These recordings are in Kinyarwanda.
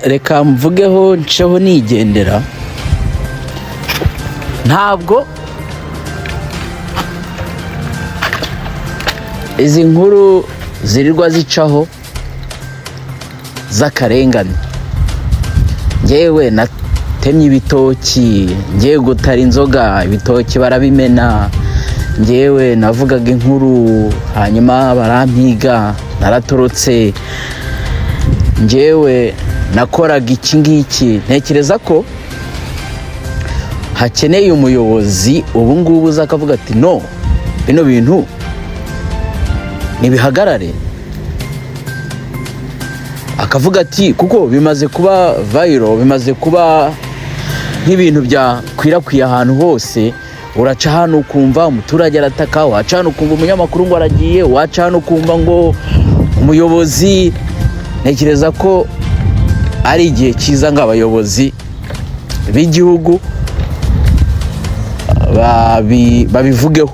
reka mvugeho nceho nigendera. Ntabwo izi nkuru zirirwa zicaho z'akarengane, njyewe natemye ibitoki, njyewe gutara inzoga ibitoki barabimena, njyewe navugaga inkuru hanyuma barampiga naratorotse, njyewe nakoraga iki ngiki. Ntekereza ko hakeneye umuyobozi ubu ngubu uza akavuga ati no, bino bintu nibihagarare, akavuga ati kuko bimaze kuba viral, bimaze kuba nk'ibintu byakwirakwiye ahantu hose. Uraca hano ukumva umuturage arataka, waca hano ukumva umunyamakuru ngo aragiye, waca hano ukumva ngo umuyobozi. Ntekereza ko ari igihe cyiza ngo abayobozi b'igihugu babivugeho.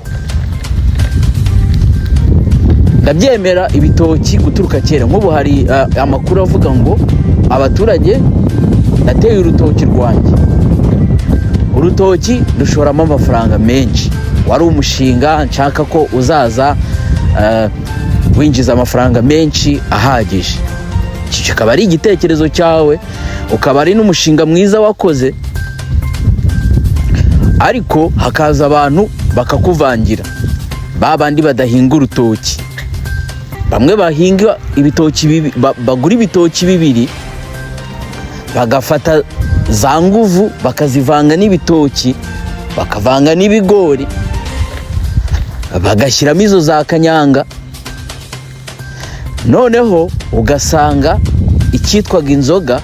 Ndabyemera ibitoki guturuka kera, nk'ubu hari amakuru avuga ngo abaturage nateye urutoki rwanjye, urutoki dushoramo amafaranga menshi, wari umushinga nshaka ko uzaza winjiza amafaranga menshi ahagije. Kikaba ari igitekerezo cyawe, ukaba ari n'umushinga mwiza wakoze, ariko hakaza abantu bakakuvangira, babandi badahinga urutoki. Bamwe bahinga ibitoki bagura ibitoki bibiri, bagafata za nguvu bakazivanga n'ibitoki, bakavanga n'ibigori, bagashyiramo izo za kanyanga. Noneho ugasanga icyitwaga inzoga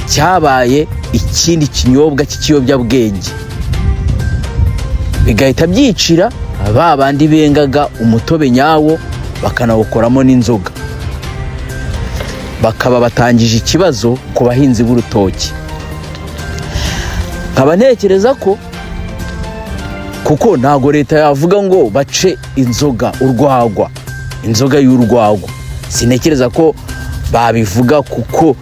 cyabaye ikindi kinyobwa cy'ikiyobyabwenge, bigahita byicira babandi bengaga umutobe nyawo bakanawukoramo n'inzoga, bakaba batangije ikibazo ku bahinzi b'urutoki. Nkaba ntekereza ko kuko ntago leta yavuga ngo bace inzoga, urwagwa, inzoga y'urwagwa, sinekereza ko babivuga kuko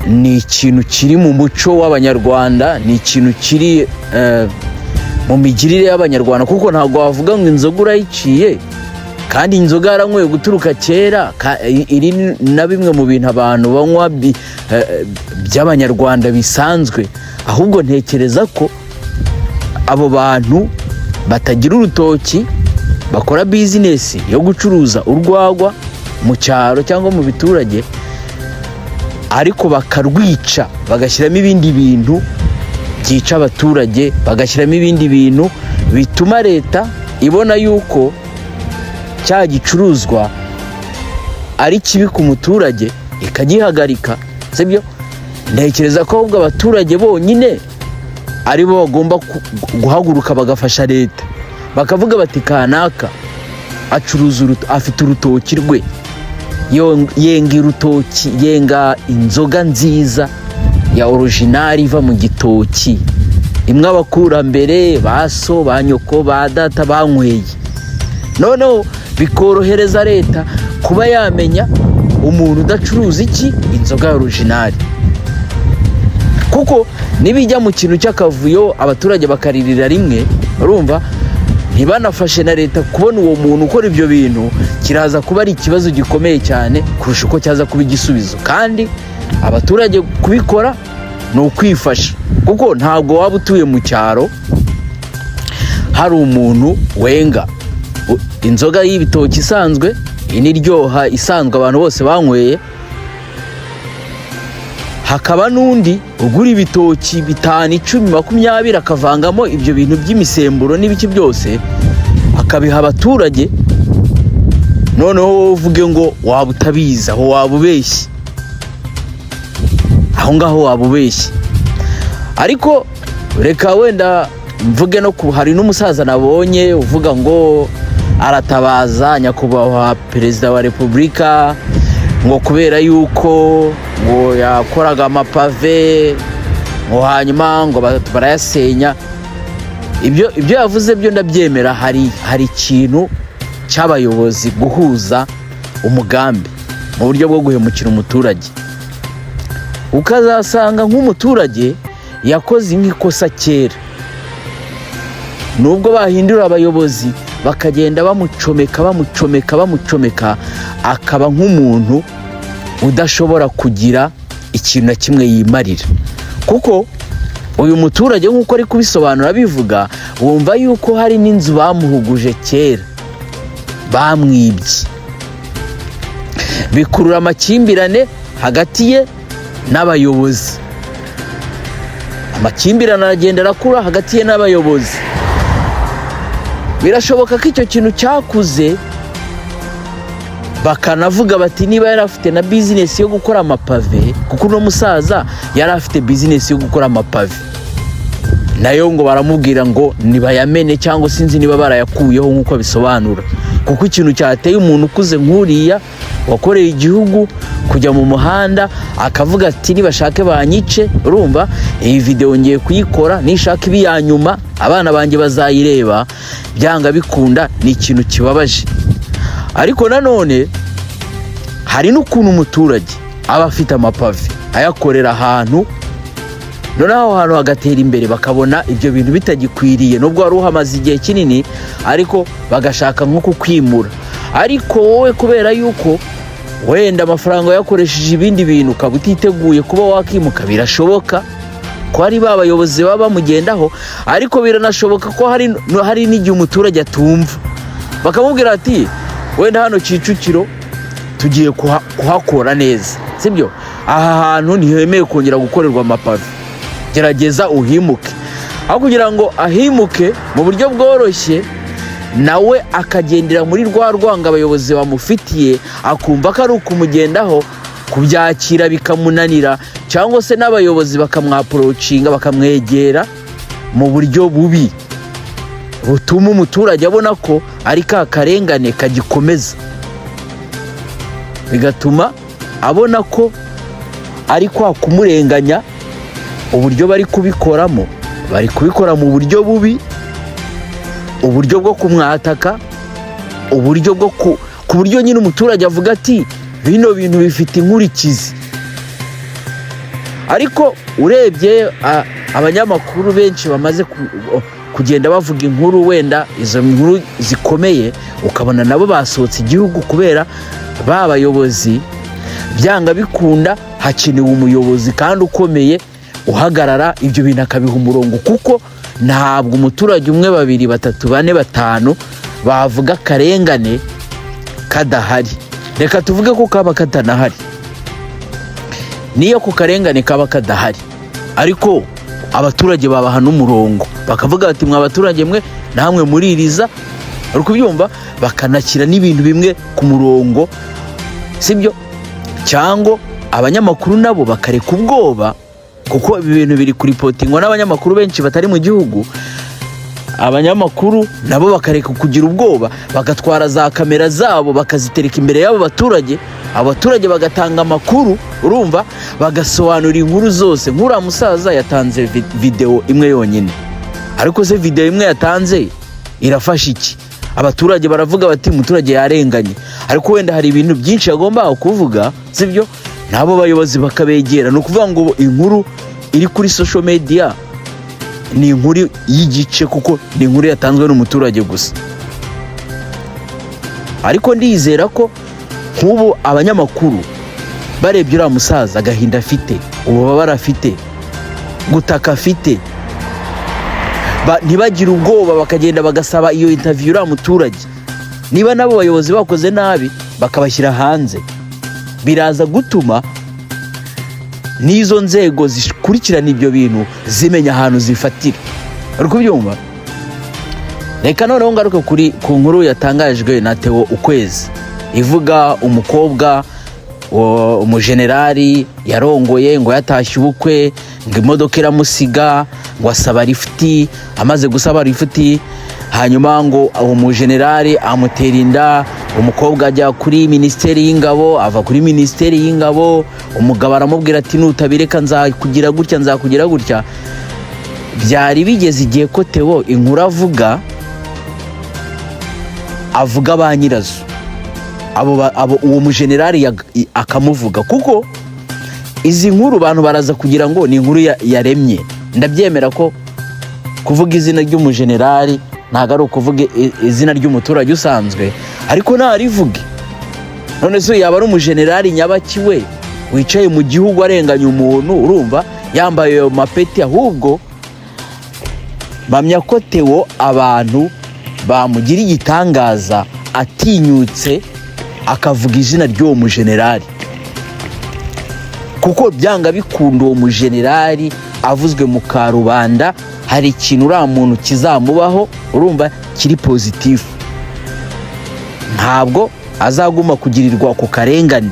ni ikintu kiri mu muco w'abanyarwanda, ni ikintu kiri mu migirire y'abanyarwanda, kuko ntago wavuga ngo inzoga urayiciye kandi inzoga yaranyweye guturuka kera. Iri na bimwe mu bintu abantu banywa by'abanyarwanda bisanzwe. Ahubwo ntekereza ko abo bantu batagira urutoki bakora bizinesi yo gucuruza urwagwa mu cyaro cyangwa mu biturage, ariko bakarwica bagashyiramo ibindi bintu byica abaturage, bagashyiramo ibindi bintu bituma leta ibona yuko cya gicuruzwa ari kibi ku muturage ikagihagarika, sibyo? Ntekereza ko ahubwo abaturage bonyine ari bo bagomba guhaguruka bagafasha leta, bakavuga bati kanaka acuruza afite urutoki rwe, yenga urutoki, yenga inzoga nziza ya original iva mu gitoki, imwe abakurambere baso banyoko ba data banyweye. Noneho bikorohereza leta kuba yamenya umuntu udacuruza iki, inzoga ya original. Kuko nibijya mu kintu cy'akavuyo abaturage bakaririra rimwe, urumva ntibanafashe na leta kubona uwo muntu ukora ibyo bintu, kiraza kuba ari ikibazo gikomeye cyane kurusha uko cyaza kuba igisubizo. Kandi abaturage kubikora ni ukwifasha, kuko ntabwo waba utuye mu cyaro hari umuntu wenga inzoga y'ibitoki isanzwe iniryoha isanzwe abantu bose banyweye, hakaba n'undi ugura ibitoki 5, 10, 20 akavangamo ibyo bintu by'imisemburo n'ibiki byose akabiha abaturage. Noneho uvuge ngo waba utabizi, aho waba ubeshye, aho ngaho waba ubeshye. Ariko reka wenda mvuge no hari n'umusaza nabonye uvuga ngo aratabaza nyakubahwa perezida wa repubulika ngo kubera yuko ngo yakoraga amapave ngo hanyuma ngo barayasenya. Ibyo yavuze byo ndabyemera. Hari ikintu cy'abayobozi guhuza umugambi mu buryo bwo guhemukira umuturage. Ukazasanga nk'umuturage yakoze nk'ikosa kera, nubwo bahindura abayobozi bakagenda bamucomeka akaba nk'umuntu udashobora kugira ikintu na kimwe yimarira. Kuko uyu muturage nk'uko ari kubisobanura bivuga, wumva yuko hari n'inzu bamuhuguje kera bamwibye, bikurura amakimbirane hagati ye n'abayobozi. Amakimbirane aragenda arakura hagati ye n'abayobozi. Birashoboka ko icyo kintu cyakuze, bakanavuga bati niba yari afite na bizinesi yo gukora amapave, kuko uno musaza yari afite bizinesi yo gukora amapave, nayo ngo baramubwira ngo nibayamene, cyangwa sinzi niba barayakuyeho nk'uko bisobanura. Kuko ikintu cyateye umuntu ukuze nk'uriya wakoreye igihugu kujya mu muhanda akavuga ati nibashake banyice, urumva iyi video ngiye kuyikora, nishaka ibi ya nyuma abana banjye bazayireba, byanga bikunda, ni ikintu kibabaje. Ariko nanone hari n'ukuntu umuturage aba afite amapave ayakorera ahantu, noneho ahantu hagatera imbere, bakabona ibyo bintu bitagikwiriye, nubwo wari uhamaze igihe kinini, ariko bagashaka nko kukwimura. Ariko wowe kubera yuko wenda amafaranga yakoresheje ibindi bintu, ukaba utiteguye kuba wakimuka, birashoboka ko hari babayobozi baba bamugendaho, ariko biranashoboka ko hari n'igihe umuturage atumva, bakamubwira ati wenda hano Kicukiro tugiye kuhakora neza, sibyo, aha hantu ntihemewe kongera gukorerwa amapave, gerageza uhimuke. Aho kugira ngo ahimuke mu buryo bworoshye, nawe akagendera muri rwa rwanga abayobozi bamufitiye, akumva ko ari ukumugendaho, kubyakira bikamunanira, cyangwa se n'abayobozi bakamwaprocinga, bakamwegera mu buryo bubi butuma umuturage abona ko ari ka karengane kagikomeza, bigatuma abona ko ari kwa kumurenganya. Uburyo bari kubikoramo, bari kubikora mu buryo bubi, uburyo bwo kumwataka, uburyo bwo ku buryo nyine umuturage avuga ati bino bintu bifite inkurikizi. Ariko urebye abanyamakuru benshi bamaze kugenda bavuga inkuru, wenda izo nkuru zikomeye, ukabona nabo basohotse igihugu kubera babayobozi, byanga bikunda hakenewe umuyobozi kandi ukomeye uhagarara ibyo bintu akabiha umurongo. Kuko ntabwo umuturage umwe, babiri, batatu, bane, batanu bavuga karengane kadahari. Reka tuvuge ko kaba katanahari, niyo ku karengane kaba kadahari, ariko abaturage babaha n'umurongo, bakavuga bati mwa abaturage mwe namwe muririza, ari kubyumva, bakanakira n'ibintu bimwe ku murongo, sibyo? Cyangwa abanyamakuru nabo bakareka ubwoba, kuko ibi bintu biri kuripotingwa n'abanyamakuru benshi batari mu gihugu. Abanyamakuru nabo bakareka kugira ubwoba, bagatwara za kamera zabo bakazitereka imbere y'abo baturage, abaturage bagatanga amakuru, urumva, bagasobanura inkuru zose. Nk'uriya musaza yatanze video imwe yonyine, ariko se video imwe yatanze irafasha iki? Abaturage baravuga bati umuturage yarenganye, ariko wenda hari ibintu byinshi yagomba kuvuga, sibyo? Nabo bayobozi bakabegera. No kuvuga ngo inkuru iri kuri social media ni inkuru y'igice, kuko ni inkuru yatanzwe n'umuturage gusa. Ariko ndizera ko nk'ubu abanyamakuru barebye uriya musaza, agahinda afite, ububabare afite, gutaka afite, ntibagire ubwoba, bakagenda bagasaba iyo interview uriya muturage. Niba nabo bayobozi bakoze nabi bakabashyira hanze, biraza gutuma n'izo nzego zikurikirana ibyo bintu zimenya ahantu zifatira. Ari kubyumva? Reka noneho ngaruke ku nkuru yatangajwe na Theo Ukwezi, ivuga umukobwa umujenerali yarongoye, ngo yatashye ubukwe, ngo imodoka iramusiga, ngo asaba lifti, amaze gusaba lifti, hanyuma ngo umujenerali amutera inda, umukobwa ajya kuri Minisiteri y'Ingabo, ava kuri Minisiteri y'Ingabo, umugabo aramubwira ati nutabireka nzakugira gutya, nzakugira gutya. Byari bigeze igihe ko Theo inkuru avuga ba nyirazo, abo uwo mujenerali akamuvuga, kuko izi nkuru abantu baraza kugira ngo ni inkuru yaremye. Ndabyemera ko kuvuga izina ry'umujenerali ntago ari ukuvuga izina ry'umuturage usanzwe, ariko ntarivuge. None se yaba ari umujenerali nyabaki we wicaye mu gihugu arenganya umuntu, urumva yambaye ayo mapeti? Ahubwo bamya ko Theo abantu bamugira igitangaza atinyutse akavuga izina ry'uwo mujenerali, kuko byanga bikunda uwo mujenerali avuzwe mu karubanda hari ikintu uriya muntu kizamubaho, urumva kiri pozitifu. Ntabwo azaguma kugirirwa ku karengane,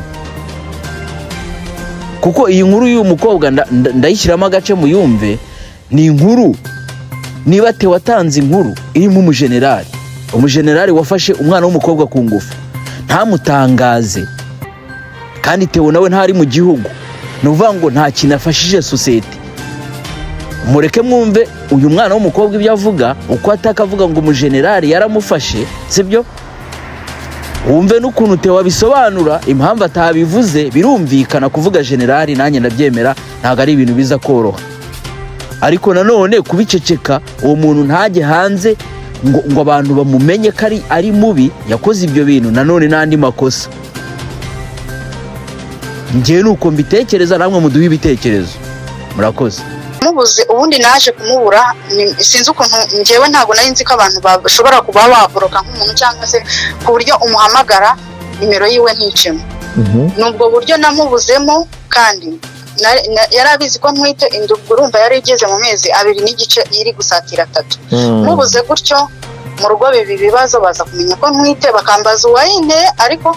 kuko iyi nkuru y'uyu mukobwa ndayishyiramo agace muyumve. Ni inkuru, niba Theo watanze inkuru irimo umujenerali wafashe umwana w'umukobwa ku ngufu, ntamutangaze, kandi Theo nawe ntari mu gihugu, ni ukuvuga ngo nta kintu afashije sosiyete. Mureke mwumve uyu mwana w'umukobwa ibyo avuga, uko atakavuga ngo umujenerali yaramufashe, sibyo? Wumve n'ukuntu Theo abisobanura, impamvu atabivuze birumvikana. Kuvuga generali nanjye ndabyemera, ntabwo ari ibintu biza koroha, ariko nanone kubiceceka uwo muntu ntajye hanze ngo abantu bamumenye ko ari mubi, yakoze ibyo bintu, nanone n'andi makosa. Njyewe nuko mbitekereza, namwe muduhe ibitekerezo. Murakoze. Mubuze ubundi naje kumubura, sinzi ukuntu njyewe ntabwo nari nzi ko abantu bashobora kuba baboroka nk'umuntu, cyangwa se ku buryo umuhamagara nimero yiwe nticemo. Nubwo buryo namubuzemo, kandi yari abizi ko ntwite inda, urumva yari igeze mu mezi 2 n'igice iri gusatira 3. Mubuze gutyo mu rugo bibi bibazo, baza kumenya ko ntwite, bakambaza uwayine, ariko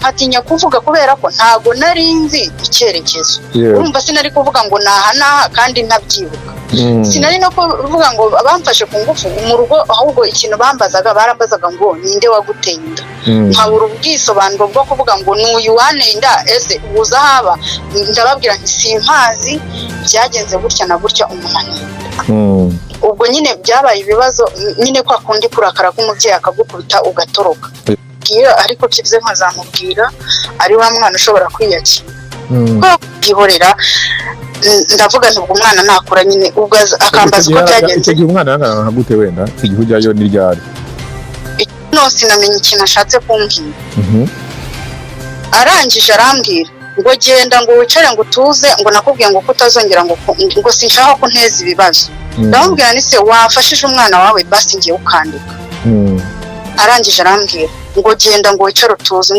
nkatinya kuvuga kubera ko ntago nari nzi icyerekezo. Urumva sinari kuvuga ngo naha kandi ntabyibuka. Sinari no kuvuga ngo bamfashe ku ngufu mu rugo, ahubwo ikintu barambazaga ngo ninde waguteye inda. Nkabura ubwisobanuro bwo kuvuga ngo n'uyu wanenda, ese ubuza haba. Ndababwira nti simpazi, byagenze gutya na gutya umunani. Ubwo nyine byabaye ibibazo, nyine kwa kundi kurakara k'umubyeyi akagukubita ugatoroka. Ariko byize nkazamubwira ari wa mwana ushobora kwiyakira, kwihorera. Ndavuga nti ubwo umwana nakura nyine ubwo akambaza uko byagenze. Icyo gihe umwana yangana gute wenda? Icyo gihe ujyayo n'iryari? No, sinamenye ikintu ashatse kumbwira. Arangije arambwira ngo genda ngo wicare ngo tuze, ngo nakubwiye ngo kutazongera ngo sinshaka ko nteza ibibazo. Ndamubwira ni se wafashije umwana wawe basi ngiye ukandika. Arangije arambwira ngo genda ngo wicare tuze.